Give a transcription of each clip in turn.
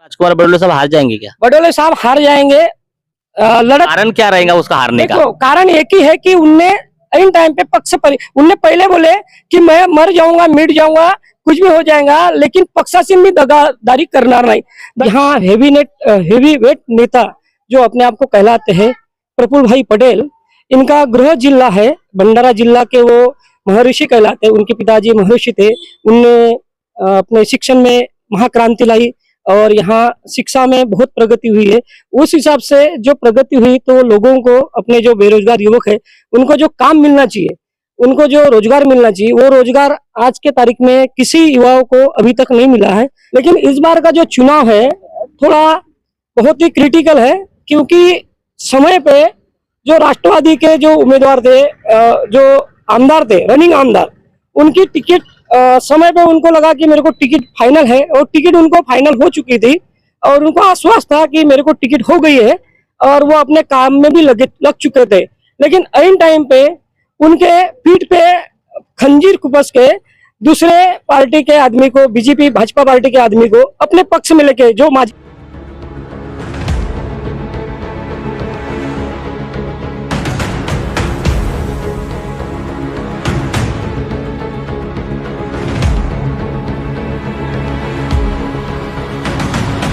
राजकुमार बडोले साहब हार जाएंगे क्या? बडोले साहब हार जाएंगे। लड़त कारण क्या रहेगा उसका हारने का? देखो, कारण एक ही है कि उनने इन टाइम पे उनने पहले बोले कि मैं मर जाऊंगा, मिट जाऊंगा, कुछ भी हो जाएगा, लेकिन पक्षासीन भी दगादारी करना नहीं। यहाँ हेवी वेट नेता जो अपने आप को कहलाते हैं प्रफुल्ल भाई पटेल, इनका गृह जिला है भंडारा जिला के, वो महर्षि कहलाते हैं। उनके पिताजी महर्षि थे। उनने अपने शिक्षण में महाक्रांति लाई और यहाँ शिक्षा में बहुत प्रगति हुई है। उस हिसाब से जो प्रगति हुई तो लोगों को, अपने जो बेरोजगार युवक है, उनको जो काम मिलना चाहिए, उनको जो रोजगार मिलना चाहिए, वो रोजगार आज के तारीख में किसी युवाओं को अभी तक नहीं मिला है। लेकिन इस बार का जो चुनाव है थोड़ा बहुत ही क्रिटिकल है, क्योंकि समय पे जो राष्ट्रवादी के जो उम्मीदवार थे, जो आमदार थे, रनिंग आमदार, उनकी टिकट समय पे उनको लगा कि मेरे को टिकट फाइनल है, और टिकट उनको फाइनल हो चुकी थी और उनको आश्वास था कि मेरे को टिकट हो गई है, और वो अपने काम में भी लग चुके थे। लेकिन ऐन टाइम पे उनके पीठ पे खंजीर कुपस के दूसरे पार्टी के आदमी को, बीजेपी भाजपा पार्टी के आदमी को अपने पक्ष में लेके, जो माजी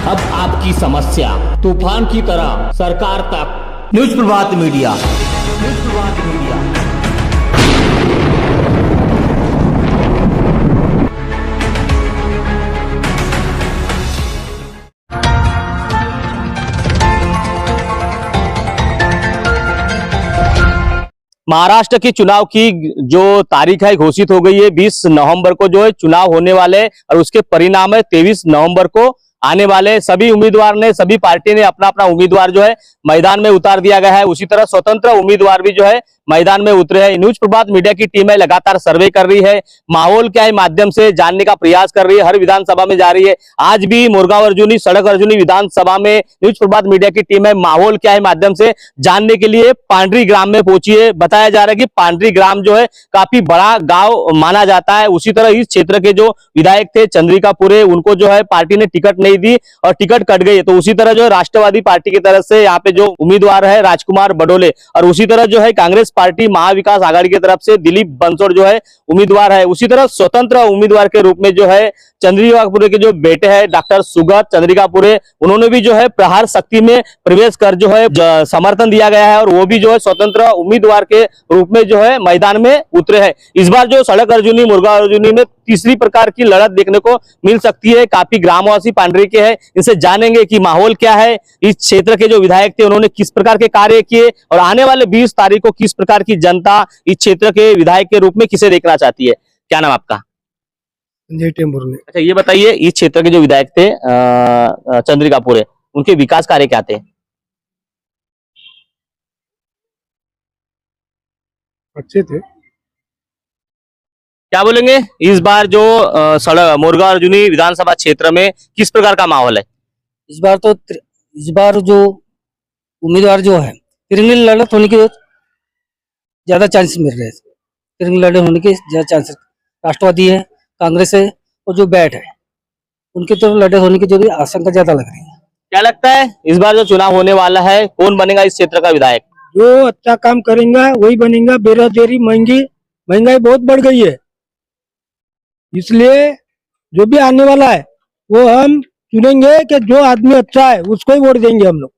अब आपकी समस्या तूफान की तरह सरकार तक। न्यूज प्रभात मीडिया, न्यूज प्रभात मीडिया। महाराष्ट्र की चुनाव की जो तारीख है घोषित हो गई है। 20 नवंबर को जो है चुनाव होने वाले हैं और उसके परिणाम है 23 नवंबर को आने वाले। सभी उम्मीदवार ने, सभी पार्टी ने अपना अपना उम्मीदवार जो है मैदान में उतार दिया गया है। उसी तरह स्वतंत्र उम्मीदवार भी जो है मैदान में उतरे हैं। न्यूज प्रभात मीडिया की टीम है लगातार सर्वे कर रही है, माहौल क्या है माध्यम से जानने का प्रयास कर रही है। हर विधानसभा में जा रही है। आज भी मुरगांव अर्जुनी, सड़क अर्जुनी विधानसभा में न्यूज प्रभात मीडिया की टीम है माहौल क्या है माध्यम से जानने के लिए पांडरी ग्राम में पहुंची है। बताया जा रहा है कि पांडरी ग्राम जो है काफी बड़ा गांव माना जाता है। उसी तरह इस क्षेत्र के जो विधायक थे चंद्रिका पुरे, उनको जो है पार्टी ने टिकट नहीं दी और टिकट कट गई। तो उसी तरह जो है राष्ट्रवादी पार्टी की तरफ से यहाँ पे जो उम्मीदवार है राजकुमार बडोले, और उसी तरह जो है कांग्रेस पार्टी महाविकास आघाड़ी की तरफ से दिलीप बंसोड़ जो है उम्मीदवार है। उसी तरह स्वतंत्र उम्मीदवार के रूप में जो है चंद्रिकापुरे के जो बेटे हैं डॉक्टर सुगत चंद्रिकापुरे, उन्होंने भी जो है प्रहार शक्ति में प्रवेश कर जो है समर्थन दिया गया है और वो भी जो है स्वतंत्र उम्मीदवार के रूप में जो है मैदान में उतरे हैं। इस बार जो सड़क अर्जुनी, मुरगांव अर्जुनी में तीसरी प्रकार की लड़त देखने को मिल सकती है। काफी ग्रामवासी पांडरी के हैं, इनसे जानेंगे कि माहौल क्या है, इस क्षेत्र के जो विधायक थे उन्होंने किस प्रकार के कार्य किए और आने वाले 20 तारीख को किस प्रकार की जनता इस क्षेत्र के विधायक के रूप में किसे देखना चाहती है। क्या नाम आपका? संजय टेम्बुर ने। अच्छा, ये बताइए इस क्षेत्र के जो विधायक थे चंद्रिकापुरे, उनके विकास कार्य क्या थे? अच्छे थे। क्या बोलेंगे इस बार जो मुरगांव अर्जुनी विधानसभा क्षेत्र में किस प्रकार का माहौल है? इस बार जो उम्मीदवार जो है तिरंगी लड़त होने के ज्यादा चांसेस मिल रहे हैं। तिरंगी लड़त होने के ज्यादा चांसेस राष्ट्रवादी है, कांग्रेस है और जो बैठ है उनके तरफ लड़त होने की जो भी आशंका ज्यादा लग रही है। क्या लगता है इस बार जो चुनाव होने वाला है कौन बनेगा इस क्षेत्र का विधायक? जो अच्छा काम करेंगे वही बनेगा। बेरोजगारी, महंगाई बहुत बढ़ गई है, इसलिए जो भी आने वाला है वो हम चुनेंगे कि जो आदमी अच्छा है उसको ही वोट देंगे हम लोग।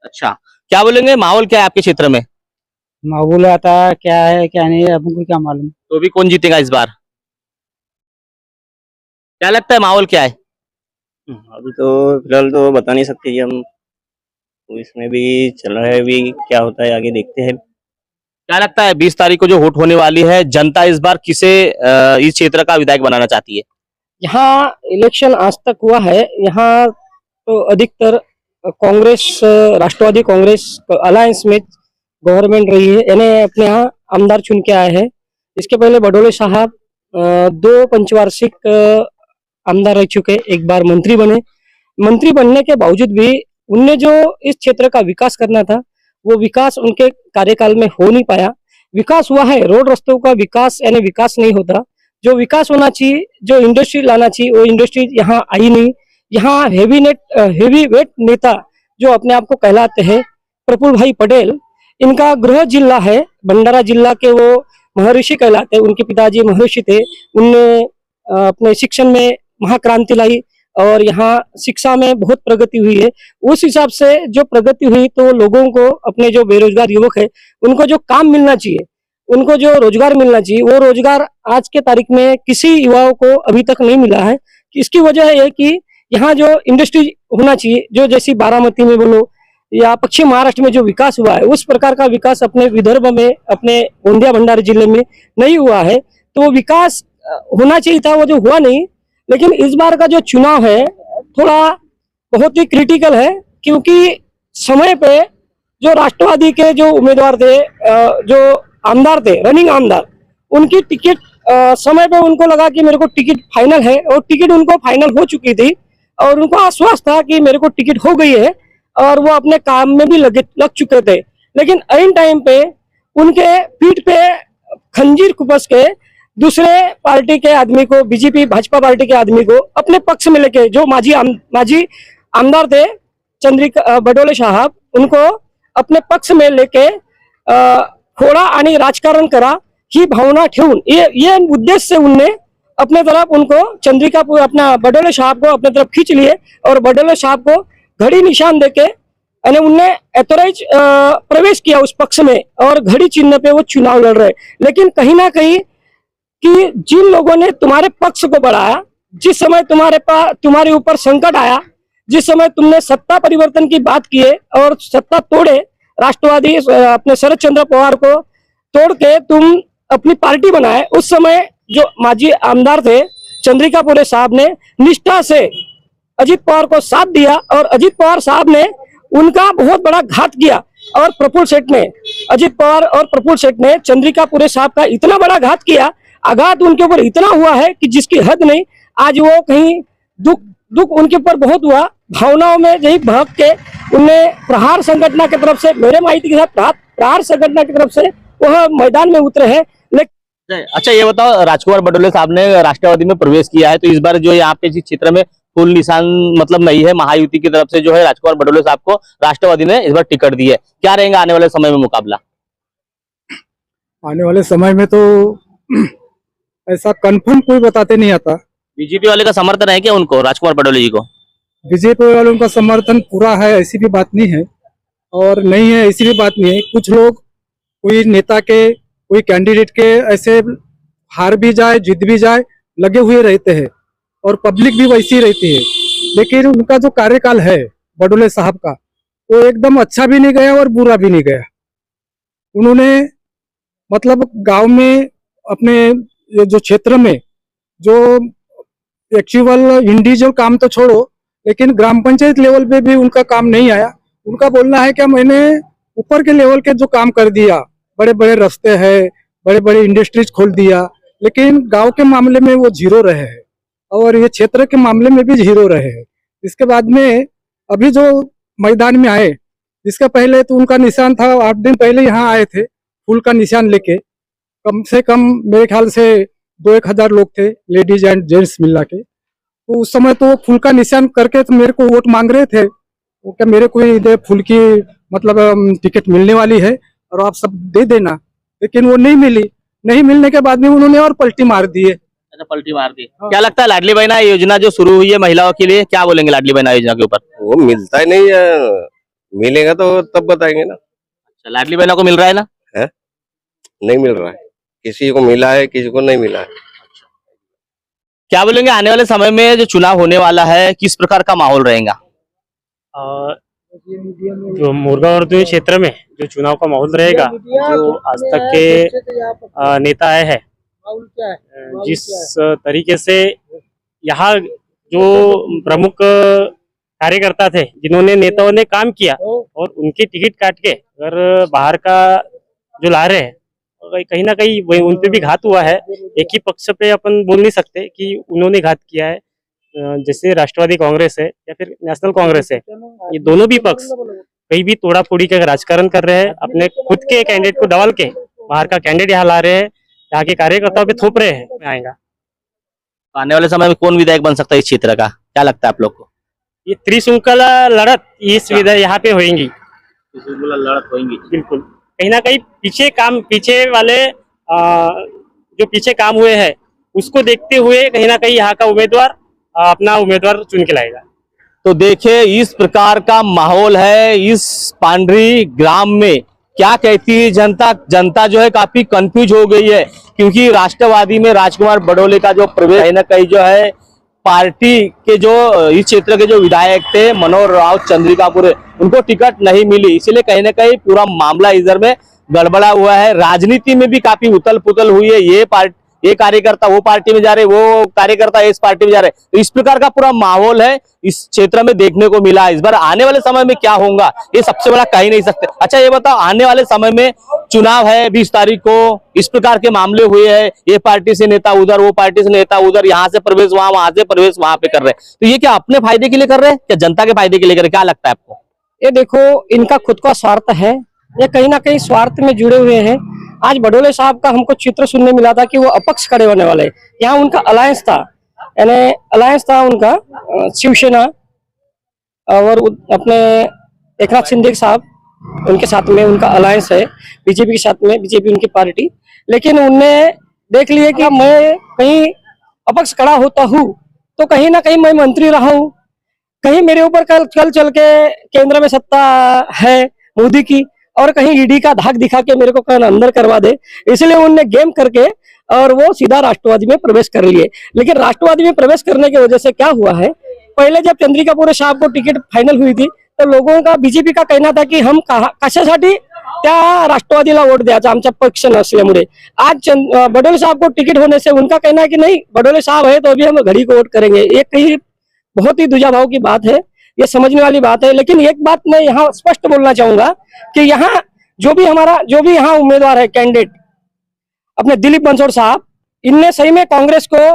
अच्छा, क्या बोलेंगे माहौल क्या है आपके क्षेत्र में? माहौल आता क्या है क्या नहीं है हमको क्या मालूम। तो भी कौन जीतेगा इस बार? क्या लगता है माहौल क्या है? अभी तो फिलहाल तो बता नहीं सकते जी हम, तो इसमें भी चल रहा है, अभी क्या होता है आगे देखते हैं। क्या लगता है 20 तारीख को जो वोट होने वाली है, जनता इस बार किसे इस क्षेत्र का विधायक बनाना चाहती है? यहाँ इलेक्शन आज तक हुआ है, यहाँ तो अधिकतर कांग्रेस, राष्ट्रवादी कांग्रेस अलायंस में गवर्नमेंट रही है, यानी अपने यहाँ आमदार चुन के आए हैं। इसके पहले बडोले साहब 2 पंचवार्षिक आमदार रह चुके, एक बार मंत्री बने। मंत्री बनने के बावजूद भी उनने जो इस क्षेत्र का विकास करना था वो विकास उनके कार्यकाल में हो नहीं पाया। विकास हुआ है, रोड रस्तों का विकास, यानी विकास नहीं होता। जो विकास होना चाहिए, जो इंडस्ट्री लाना चाहिए वो इंडस्ट्री यहाँ आई नहीं। यहाँ हेवी वेट नेता जो अपने आप को कहलाते हैं प्रफुल्ल भाई पटेल, इनका गृह जिला है भंडारा जिला के, वो महर्षि कहलाते हैं। उनके पिताजी महर्षि थे। उनने अपने शिक्षण में महाक्रांति लाई और यहाँ शिक्षा में बहुत प्रगति हुई है। उस हिसाब से जो प्रगति हुई तो लोगों को, अपने जो बेरोजगार युवक है उनको जो काम मिलना चाहिए, उनको जो रोजगार मिलना चाहिए, वो रोजगार आज के तारीख में किसी युवाओं को अभी तक नहीं मिला है। इसकी वजह है कि यहाँ जो इंडस्ट्री होना चाहिए, जो जैसी बारामती में बोलो या पश्चिम महाराष्ट्र में जो विकास हुआ है, उस प्रकार का विकास अपने विदर्भ में, अपने गोंदिया भंडारा जिले में नहीं हुआ है। तो वो विकास होना चाहिए था, वो जो हुआ नहीं। लेकिन इस बार का जो चुनाव है थोड़ा बहुत ही क्रिटिकल है, क्योंकि समय पे जो राष्ट्रवादी के जो उम्मीदवार थे, जो आमदार थे, रनिंग आमदार, उनकी टिकट समय पे उनको लगा कि मेरे को टिकट फाइनल है, और टिकट उनको फाइनल हो चुकी थी और उनको आश्वास था कि मेरे को टिकट हो गई है और वो अपने काम में भी लग चुके थे। लेकिन ऐन टाइम पे उनके पीठ पे खंजीर कुपस के दूसरे पार्टी के आदमी को, बीजेपी भाजपा पार्टी के आदमी को अपने पक्ष में लेके, जो माजी आमदार थे चंद्रिका बडोले साहब, उनको अपने पक्ष में लेके खोडा आणि राजकारण करा ही भावना ठेवून ये उद्देश्य से उनने अपने तरफ उनको चंद्रिका अपना बडोले साहब को अपने तरफ खींच लिए और बडोले साहब को घड़ी निशान देके यानी उनने एथोराइज प्रवेश किया उस पक्ष में और घड़ी चिन्ह पे वो चुनाव लड़ रहे। लेकिन कहीं ना कहीं कि जिन लोगों ने तुम्हारे पक्ष को बढ़ाया, जिस समय तुम्हारे ऊपर संकट आया, जिस समय तुमने सत्ता परिवर्तन की बात किए और सत्ता तोड़े, राष्ट्रवादी अपने शरद चंद्र पवार को तोड़ के तुम अपनी पार्टी बनाए, उस समय जो माजी आमदार थे चंद्रिका पुरे साहब ने निष्ठा से अजीत पवार को साथ दिया और अजीत पवार साहब ने उनका बहुत बड़ा घात किया। और प्रफुल्ल सेठ ने, अजीत पवार और प्रफुल्ल सेठ ने चंद्रिका पुरे साहब का इतना बड़ा घात किया, आघात उनके ऊपर इतना हुआ है कि जिसकी हद नहीं। आज वो कहीं दुख उनके ऊपर बहुत हुआ, भावनाओं में यही बहक के उनने प्रहार संगठन की तरफ से, मेरे माहिती के साथ प्रहार संगठन की तरफ से वह मैदान में उतरे हैं। अच्छा ये बताओ, राजकुमार बडोले साहब ने राष्ट्रवादी में प्रवेश किया है, तो इस बार जो यहाँ पे जिस क्षेत्र में फुल निशान मतलब नहीं है, महायुति की तरफ से जो है राजकुमार बडोले साहब को राष्ट्रवादी ने इस बार टिकट दी है, क्या रहेगा आने वाले समय में मुकाबला? आने वाले समय में तो ऐसा कंफर्म कोई बताते नहीं आता। बीजेपी वाले का समर्थन है क्या उनको, राजकुमार बडोले जी को? बीजेपी वालों का समर्थन पूरा है ऐसी भी बात नहीं है, और नहीं है ऐसी भी बात नहीं है। कुछ लोग कोई नेता के, कोई कैंडिडेट के ऐसे हार भी जाए जीत भी जाए लगे हुए रहते हैं और पब्लिक भी वैसी रहती है। लेकिन उनका जो कार्यकाल है बडोले साहब का, वो एकदम अच्छा भी नहीं गया और बुरा भी नहीं गया। उन्होंने मतलब गांव में अपने जो क्षेत्र में जो एक्चुअल इंडिविजुअल काम तो छोड़ो, लेकिन ग्राम पंचायत लेवल पे भी उनका काम नहीं आया। उनका बोलना है कि मैंने ऊपर के लेवल के जो काम कर दिया, बड़े बड़े रास्ते हैं, बड़े बड़े इंडस्ट्रीज खोल दिया, लेकिन गांव के मामले में वो जीरो रहे हैं और ये क्षेत्र के मामले में भी जीरो रहे हैं। इसके बाद में अभी जो मैदान में आए, इसका पहले तो उनका निशान था, 8 दिन पहले यहाँ आए थे फूल का निशान लेके, कम से कम मेरे ख्याल से 2-1 हजार लोग थे, लेडीज एंड जेंट्स मिला के। तो उस समय तो फूल का निशान करके तो मेरे को वोट मांग रहे थे, वो क्या मेरे को इधर फूल की मतलब टिकट मिलने वाली है और आप सब दे देना, लेकिन वो नहीं मिली। नहीं मिलने के बाद में उन्होंने और पलटी मार दी है। अच्छा, पलटी मार दी। क्या लगता है लाडली बहना योजना जो शुरू हुई है महिलाओं के लिए, क्या बोलेंगे लाडली बहना योजना के ऊपर? वो मिलता ही नहीं है, मिलेगा तो तब बताएंगे ना। अच्छा, लाडली बहना को मिल रहा है ना? नहीं मिल रहा है, किसी को मिला है किसी को नहीं मिला है। क्या बोलेंगे आने वाले समय में जो चुनाव होने वाला है, किस प्रकार का माहौल रहेगा? जो मुर्गावर्दी क्षेत्र में जो चुनाव का माहौल रहेगा, जो आज तक के नेता आए हैं, जिस तरीके से यहाँ जो प्रमुख कार्यकर्ता थे जिन्होंने नेताओं ने काम किया और उनकी टिकट काट के अगर बाहर का जो ला रहे हैं, कहीं ना कहीं उन पे भी घात हुआ है। एक ही पक्ष पे अपन बोल नहीं सकते कि उन्होंने घात किया है। जैसे राष्ट्रवादी कांग्रेस है या फिर नेशनल कांग्रेस है, ये दोनों भी पक्ष कहीं भी तोड़ा फोड़ी का राजकारण कर रहे हैं, अपने खुद के कैंडिडेट को दबाल के बाहर का कैंडिडेट यहाँ ला रहे हैं, यहाँ के कार्यकर्ताओं पे थोप रहे हैं। आएगा आने वाले समय में कौन विधायक बन सकता है इस क्षेत्र का, क्या लगता है आप लोग को? ये त्रिशंकुल लड़त इस विधान यहाँ पे होंगी, लड़त होंगी। बिल्कुल। कहीं ना कहीं पीछे वाले जो पीछे काम हुए हैं उसको देखते हुए कहीं ना कहीं यहाँ का उम्मीदवार अपना उम्मीदवार चुन के लाएगा। तो देखिए इस प्रकार का माहौल है इस पांडरी ग्राम में। क्या कहती है जनता? जनता जो है काफी कंफ्यूज हो गई है, क्योंकि राष्ट्रवादी में राजकुमार बडोले का जो प्रवेश कहीं ना कहीं जो है पार्टी के जो इस क्षेत्र के जो विधायक थे मनोहर राव चंद्रिकापुर, उनको टिकट नहीं मिली, इसलिए कहीं ना कहीं पूरा मामला इधर में गड़बड़ा हुआ है। राजनीति में भी काफी उथल पुथल हुई है। ये कार्यकर्ता वो पार्टी में जा रहे, वो कार्यकर्ता इस पार्टी में जा रहे, तो इस प्रकार का पूरा माहौल है इस क्षेत्र में देखने को मिला। इस बार आने वाले समय में क्या होगा ये सबसे बड़ा कह ही नहीं सकते। अच्छा ये बताओ, आने वाले समय में चुनाव है 20 तारीख को, इस प्रकार के मामले हुए हैं, ये पार्टी से नेता उधर, वो पार्टी से नेता उधर, यहाँ से प्रवेश वहां से प्रवेश वहां पे कर रहे हैं, तो ये क्या अपने फायदे के लिए कर रहे हैं, क्या जनता के फायदे के लिए कर रहे हैं? क्या लगता है आपको? ये देखो, इनका खुद का स्वार्थ है, ये कहीं ना कहीं स्वार्थ में जुड़े हुए हैं। आज बडोले साहब का हमको चित्र सुनने मिला था कि वो अपक्ष खड़े होने वाले, यहाँ उनका अलायंस था, यानी अलायंस था उनका शिवसेना और अपने एकनाथ शिंदे साहब, उनके साथ में उनका अलायंस है, बीजेपी के साथ में, बीजेपी उनकी पार्टी। लेकिन उनने देख लिया कि मैं कहीं अपक्ष खड़ा होता हूँ तो कहीं ना कहीं मैं मंत्री रहा हूँ, कहीं मेरे ऊपर कल चल के केंद्र में सत्ता है मोदी की, और कहीं ईडी का धाक दिखा के मेरे को कल अंदर करवा दे, इसलिए उनने गेम करके और वो सीधा राष्ट्रवादी में प्रवेश कर लिए। लेकिन राष्ट्रवादी में प्रवेश करने की वजह से क्या हुआ है, पहले जब चंद्रिकापुर साहब को टिकट फाइनल हुई थी तो लोगों का, बीजेपी का कहना था की हम कशासाठी त्या राष्ट्रवादीला वोट द्यायचा, आमचा पक्ष नसल्यामुळे। आज बडोले साहब को टिकट होने से उनका कहना है कि नहीं, बडोले साहब है तो अभी हम घड़ी को वोट करेंगे। ये कहीं बहुत ही दुजाभाव की बात है, ये समझने वाली बात है। लेकिन एक बात मैं यहाँ स्पष्ट बोलना चाहूंगा कि यहाँ जो भी यहाँ उम्मीदवार है, कैंडिडेट अपने दिलीप बंसोड़ साहब, इनने सही में कांग्रेस को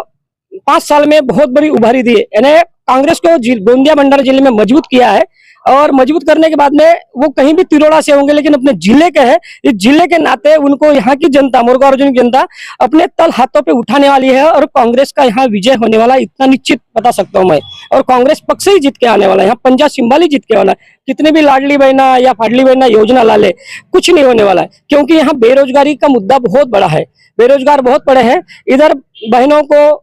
5 साल में बहुत बड़ी उभारी दी है, यानी कांग्रेस को गोंदिया भंडारा जिले में मजबूत किया है। और मजबूत करने के बाद में वो कहीं भी तिरोड़ा से होंगे, लेकिन अपने जिले के है, इस जिले के नाते उनको यहाँ की जनता, मुर्गा अर्जुन की जनता अपने तल हाथों पे उठाने वाली है, और कांग्रेस का यहाँ विजय होने वाला है, इतना निश्चित बता सकता हूँ मैं। और कांग्रेस पक्ष ही जीत के आने वाला है, यहाँ पंजा सिंबाली जीत के वाला है। कितने भी लाडली बहना या फाडली बहना योजना ला ले, कुछ नहीं होने वाला है, क्योंकि यहाँ बेरोजगारी का मुद्दा बहुत बड़ा है, बेरोजगार बहुत बड़े हैं। इधर बहनों को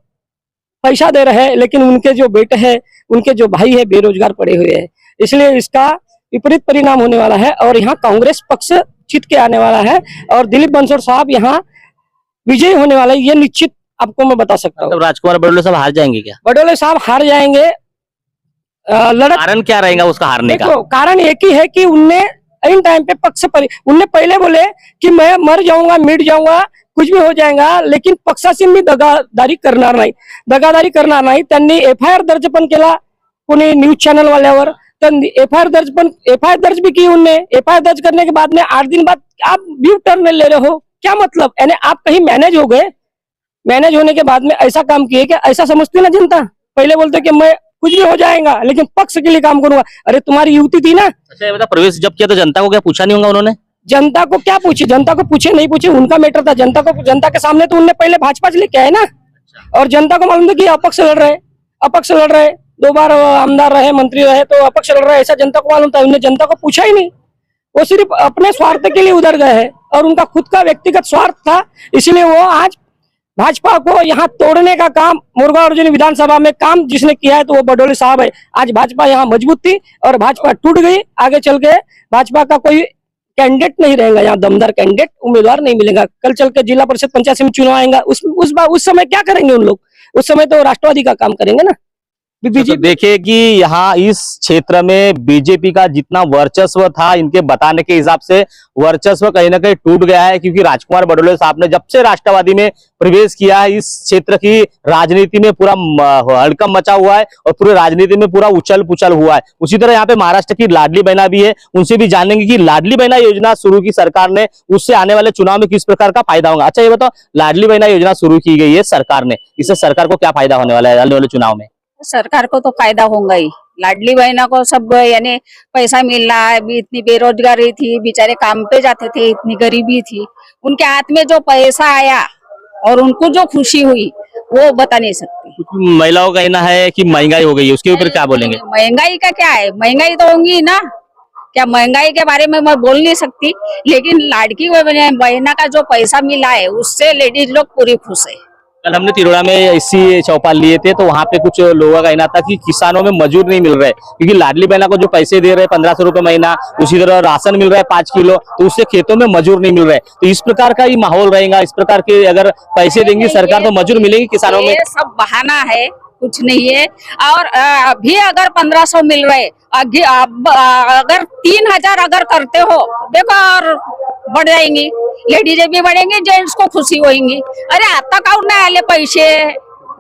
पैसा दे रहे हैं, लेकिन उनके जो बेटे हैं, उनके जो भाई है, बेरोजगार पड़े हुए हैं, इसलिए इसका विपरीत परिणाम होने वाला है, और यहाँ कांग्रेस पक्ष जीत के आने वाला है, और दिलीप बंसोड़ साहब यहाँ विजयी होने वाला है, ये निश्चित आपको मैं बता सकता हूँ। राजकुमार बडोले साहब हार जाएंगे क्या? बडोले साहब हार जाएंगे। कारण क्या रहेगा उसका हारने का? देखो, कारण एक ही है कि उनने इन टाइम पे उनने पहले बोले कि मैं मर जाऊंगा, मिट जाऊंगा, कुछ भी हो जाएगा, लेकिन पक्षाशी मी दगादारी करणार नाही। त्यांनी FIR दर्ज पण केला कोणी न्यूज चॅनल वाल्यावर, FIR दर्ज भी की उनने। FIR दर्ज करने के बाद में 8 दिन बाद आप व्यू टर्न ले रहे हो, क्या मतलब? यानी आप कहीं मैनेज हो गए, मैनेज होने के बाद में ऐसा काम किए कि ऐसा समझती ना जनता। पहले बोलते कि मैं कुछ भी हो जाएगा लेकिन पक्ष के लिए काम करूंगा। अरे तुम्हारी युवती थी ना। अच्छा ये बता, प्रवेश जब किया तो जनता को क्या पूछा नहीं होगा उन्होंने? जनता को क्या पूछे, जनता को पूछे नहीं पूछे उनका मैटर था। जनता के सामने तो उनने पहले भाजपा लेके आए ना, और जनता को मालूम था कि अपक्ष लड़ रहे 2 बार आमदार रहे, मंत्री रहे, तो अपक्ष लड़ रहे, ऐसा जनता को मालूम था। उन्होंने जनता को पूछा ही नहीं, वो सिर्फ अपने स्वार्थ के लिए उधर गए हैं, और उनका खुद का व्यक्तिगत स्वार्थ था, इसलिए वो आज भाजपा को यहाँ तोड़ने का काम मुर्गा अर्जुन विधानसभा में काम जिसने किया है तो वो बडोले साहब है। आज भाजपा यहाँ मजबूत थी और भाजपा टूट गई। आगे चल के भाजपा का कोई कैंडिडेट नहीं रहेगा, यहाँ दमदार कैंडिडेट उम्मीदवार नहीं मिलेगा। कल चल के जिला परिषद पंचायत समिति चुनाव आएगा, उस समय क्या करेंगे उन लोग? उस समय तो राष्ट्रवादी का काम करेंगे ना। तो देखिए कि यहाँ इस क्षेत्र में बीजेपी का जितना वर्चस्व था, इनके बताने के हिसाब से वर्चस्व कहीं ना कहीं टूट गया है, क्योंकि राजकुमार बडोले साहब ने जब से राष्ट्रवादी में प्रवेश किया है, इस क्षेत्र की राजनीति में पूरा हड़कंप मचा हुआ है और पूरे राजनीति में पूरा उछल पुछल हुआ है। उसी तरह यहाँ पे महाराष्ट्र की लाडली बहना भी है, उनसे भी जानेंगे कि लाडली बहना योजना शुरू की सरकार ने, उससे आने वाले चुनाव में किस प्रकार का फायदा होगा। अच्छा ये बताओ, लाडली बहना योजना शुरू की गई है सरकार ने, इससे सरकार को क्या फायदा होने वाला है आने वाले चुनाव में? सरकार को तो फायदा होगा ही। लाडली बहना को सब यानी पैसा मिल रहा है, अभी इतनी बेरोजगारी थी, बेचारे काम पे जाते थे, इतनी गरीबी थी, उनके हाथ में जो पैसा आया और उनको जो खुशी हुई वो बता नहीं सकती। कुछ महिलाओं का कहना है कि महंगाई हो गई है, उसके ऊपर क्या बोलेंगे? महंगाई का क्या है, महंगाई तो होंगी ना, क्या महंगाई के बारे में मैं बोल नहीं सकती, लेकिन लाड़की बहना का जो पैसा मिला है उससे लेडीज लोग पूरी खुश है। कल हमने तिरोड़ा में इसी चौपाल लिए थे, तो वहाँ पे कुछ लोगों का कहना था कि किसानों में मजूर नहीं मिल रहे, क्योंकि लाडली बहना को जो पैसे दे रहे हैं 1500 रुपए महीना, उसी तरह राशन मिल रहा है 5 किलो, तो उससे खेतों में मजूर नहीं मिल रहे। तो इस प्रकार का ही माहौल रहेगा, इस प्रकार के अगर पैसे देंगी सरकार तो मजूर मिलेंगे किसानों में। ये सब बहाना है, कुछ नहीं है। और अभी अगर 1500 मिल रहे, अगर 3000 अगर करते हो देखो, और बढ़ जाएंगी, लेडीज भी बढ़ेंगे, जेंट्स को खुशी होगी। अरे आता काऊन नाही आले पैसे,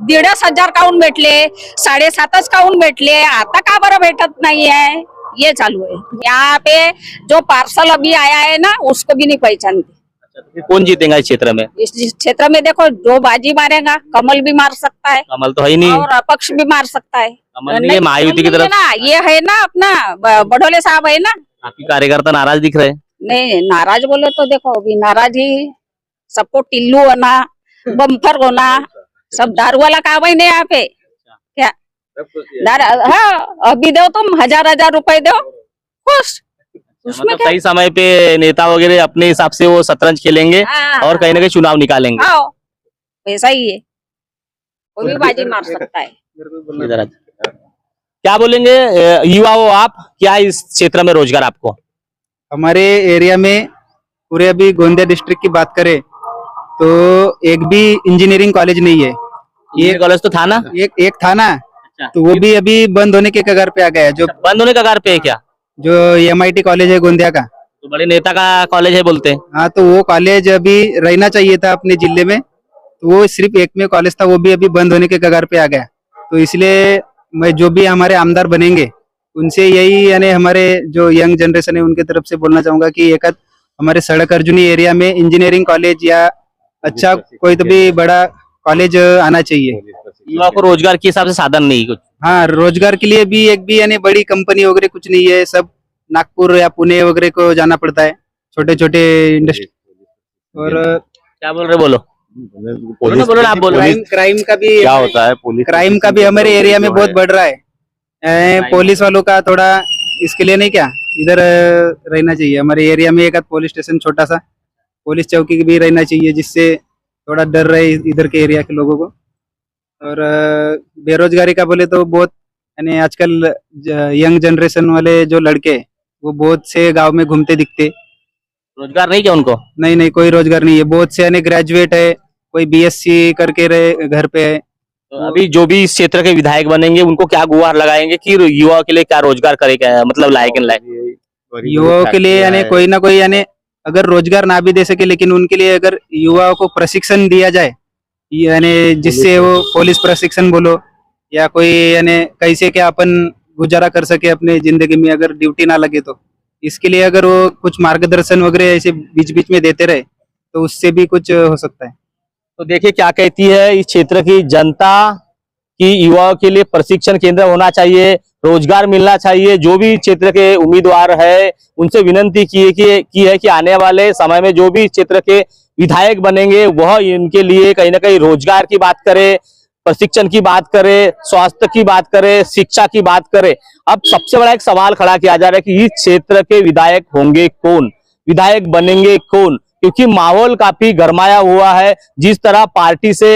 1500 काऊन भेटले, 7.5 काऊन भेटले, आता का बरं भेटत नाही है, ये चालू है। यहाँ पे जो पार्सल अभी आया है ना, उसको भी नहीं पहचानते। कौन जीतेगा इस क्षेत्र में? इस क्षेत्र में देखो, जो बाजी मारेगा, कमल भी मार सकता है, कमल तो है ही नहीं, और अपक्ष भी मार सकता है। कमल नहीं है, महायुति की तरफ ना, ये है ना अपना बडोले साहब है ना। आपके कार्यकर्ता नाराज दिख रहे हैं। नहीं, नाराज बोले तो देखो, अभी नाराज ही सबको टिल्लू होना, बम्फर होना, सब दारू वाला काम है ना यहाँ पे। क्या हाँ, अभी दो तुम 1000 रुपए दो, खुश। उसमें मतलब सही समय पे नेता वगैरह अपने हिसाब से वो शतरंज खेलेंगे और कहीं ना कहीं चुनाव निकालेंगे। हाँ, वैसा ही है, कोई भी बाजी मार सकता है। इधर क्या बोलेंगे युवा हो आप, क्या इस क्षेत्र में रोजगार आपको? हमारे एरिया में पूरे अभी गोंदिया डिस्ट्रिक्ट की बात करें तो एक भी इंजीनियरिंग कॉलेज नहीं है। ये कॉलेज तो था ना, एक था ना, तो वो भी अभी बंद होने के कगार पे आ गया है। जो बंद होने का कगार पे है क्या? जो MIT कॉलेज है गोंदिया का, तो बड़े नेता का कॉलेज है बोलते हैं। हाँ, तो वो कॉलेज अभी रहना चाहिए था अपने जिले में, तो वो सिर्फ एक में कॉलेज था, वो भी अभी बंद होने के कगार पे आ गया। तो इसलिए मैं जो भी हमारे आमदार बनेंगे उनसे यही, यानी हमारे जो यंग जनरेशन है उनके तरफ से बोलना चाहूंगा कि एक हमारे सड़क अर्जुनी एरिया में इंजीनियरिंग कॉलेज या अच्छा कोई तो भी बड़ा कॉलेज आना चाहिए। युवा को रोजगार के हिसाब से साधन नहीं कुछ। हाँ, रोजगार के लिए भी एक भी यानी बड़ी कंपनी वगैरह कुछ नहीं है, सब नागपुर या पुणे वगैरह को जाना पड़ता है, छोटे छोटे इंडस्ट्री। और क्या बोल रहे, बोलो बोलो ना, आप बोलो। क्राइम का भी क्या होता है, पुलिस क्राइम का भी हमारे एरिया में बहुत बढ़ रहा है। पुलिस वालों का थोड़ा इसके लिए नहीं, क्या इधर रहना चाहिए हमारे एरिया में, एक आध पुलिस स्टेशन छोटा सा पुलिस चौकी भी रहना चाहिए, जिससे थोड़ा डर रहे इधर के एरिया के लोगों को। और बेरोजगारी का बोले तो बहुत, यानी आजकल यंग जनरेशन वाले जो लड़के वो बहुत से गांव में घूमते दिखते। रोजगार नहीं क्या उनको? नहीं, कोई रोजगार नहीं है। बहुत से यानी ग्रेजुएट है, कोई BSc करके रहे घर पे है। तो अभी जो भी इस क्षेत्र के विधायक बनेंगे उनको क्या गुहार लगाएंगे कि युवाओं के लिए क्या रोजगार करेगा, मतलब लायक युवाओं के लिए यानी कोई ना कोई, यानी अगर रोजगार ना भी दे सके, लेकिन उनके लिए अगर युवाओं को प्रशिक्षण दिया जाए, यानी जिससे वो पुलिस प्रशिक्षण बोलो या कोई, यानी कैसे क्या अपन गुजारा कर सके अपने जिंदगी में, अगर ड्यूटी ना लगे तो इसके लिए अगर वो कुछ मार्गदर्शन वगैरह ऐसे बीच बीच में देते रहे तो उससे भी कुछ हो सकता है। तो देखिए क्या कहती है इस क्षेत्र की जनता कि युवाओं के लिए प्रशिक्षण केंद्र होना चाहिए, रोजगार मिलना चाहिए। जो भी क्षेत्र के उम्मीदवार है उनसे विनती की है कि आने वाले समय में जो भी क्षेत्र के विधायक बनेंगे वह इनके लिए कहीं ना कहीं रोजगार की बात करे, प्रशिक्षण की बात करे, स्वास्थ्य की बात करे, शिक्षा की बात करे। अब सबसे बड़ा एक सवाल खड़ा किया जा रहा है कि इस क्षेत्र के विधायक होंगे कौन, विधायक बनेंगे कौन, क्योंकि माहौल काफी गरमाया हुआ है। जिस तरह पार्टी से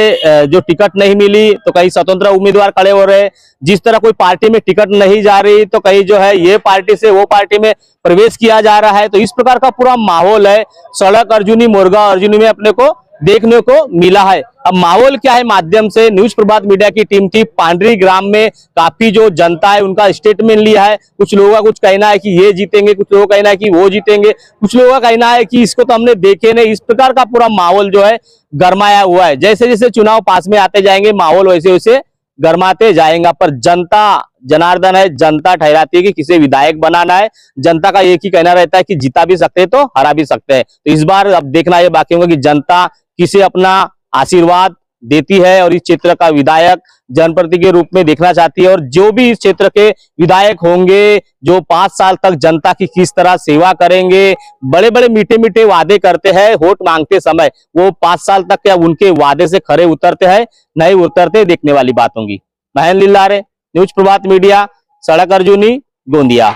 जो टिकट नहीं मिली तो कहीं स्वतंत्र उम्मीदवार खड़े हो रहे, जिस तरह कोई पार्टी में टिकट नहीं जा रही तो कहीं जो है ये पार्टी से वो पार्टी में प्रवेश किया जा रहा है। तो इस प्रकार का पूरा माहौल है सड़क अर्जुनी, मुर्गा अर्जुनी में अपने को देखने को मिला है। अब माहौल क्या है, माध्यम से न्यूज प्रभात मीडिया की टीम थी पांडरी ग्राम में, काफी जो जनता है उनका स्टेटमेंट लिया है। कुछ लोगों का कुछ कहना है कि ये जीतेंगे, कुछ लोगों का कहना है कि वो जीतेंगे, कुछ लोगों का कहना है कि इसको तो हमने देखे नहीं। इस प्रकार का पूरा माहौल जो है गरमाया हुआ है। जैसे जैसे चुनाव पास में आते जाएंगे माहौल वैसे वैसे गरमाते जाएगा। पर जनता जनार्दन है, जनता ठहराती है कि किसे विधायक बनाना है। जनता का एक ही कहना रहता है कि जीता भी सकते हैं तो हरा भी सकते हैं। तो इस बार अब देखना ये बाकी होगा कि जनता किसे अपना आशीर्वाद देती है और इस क्षेत्र का विधायक जनप्रतिनिधि के रूप में देखना चाहती है। और जो भी इस क्षेत्र के विधायक होंगे, जो 5 साल तक जनता की किस तरह सेवा करेंगे, बड़े बड़े मीठे मीठे वादे करते हैं, वोट मांगते समय वो 5 साल तक क्या उनके वादे से खरे उतरते हैं, नहीं उतरते, देखने वाली बात होगी। महेंद्र लिल्लारे, न्यूज प्रभात मीडिया, सड़क अर्जुनी, गोंदिया।